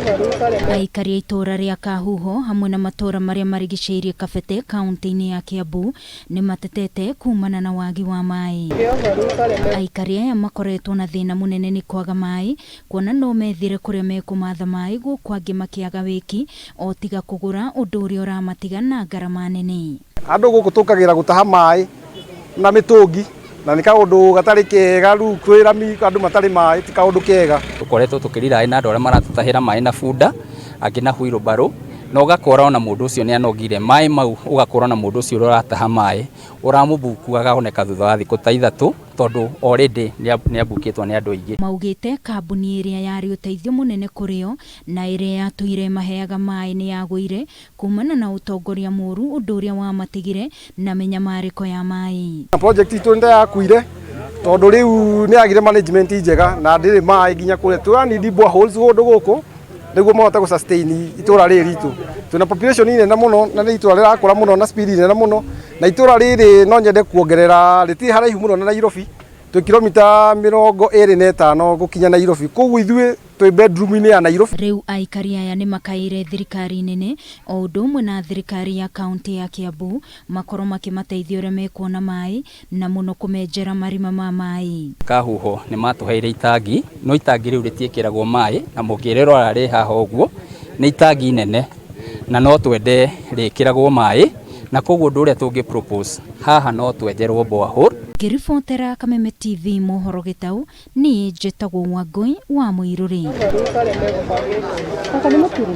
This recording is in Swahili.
Aikari a itura ria Kahuho hamwe na matuura maria marigiciirie Kabete kaunti-ini ya Kiambu nimatetete kumana na wagi wa maai. Aikari aya makoretwo na thiina munene ni kwaga maai, kuona no methire kuria mekumatha maai guku angi makiaga wiki o tiga kugura undu uria uramatiga na ngarama nene. Andu guku tukagira gutaha maai na mitungi na ni kaundu gatari kega, riu kwira andu matari maai ti kaundu kega. Tukoretwo tukirira na andu aria maratutahira maai na bunda angi na wheelbarrow, na ugakora ona mundu ucio ni anogire maai mau, ugakora na mundu ucio urataha maai uramubuku agahoneka thutha wa thiku ta 3 tondu already ni abukitwo ni andu aingi. Maugite kambuni iria yari uteithio munene kurio na iria yatuire maheaga maai ni yaguire kumana na utongoria muuru undu uria wa matigire na menyamariko ya maai. Project itu nda yakuire tondu riu ni agire management njega na ndiri maai nginya kure twani ndibwa holes gundu guku niguo mahota gu sustain itura riri ritu. Tuna population nene muno na ni itura rirakura muno na speed nene muno, na itura riri no nyende kuongerera riti haraihu muno na Nairobi tu kilomita 25 gukinya Nairobi, koguo ithue twi bedroom ini ya Nairobi. Riu aikari aya ni makaire thirikari nene o undu umwe na thirikari ya kaunti ya Kiambu makoro makimateithia uria mekuona maai na muno kumenjera marima ma maai. Kahuho ni matuheire itangi, no itangi riu ritiikiragwo maai na mukirero ari haha uguo ni itangi nene na no twende rikiragwo maai, na koguo ndu uria tungi propose haha no twenjerwo borehole. Ngiribotera Kameme TV mohoro gitau ni njitagwo Wangui wa Muiruri.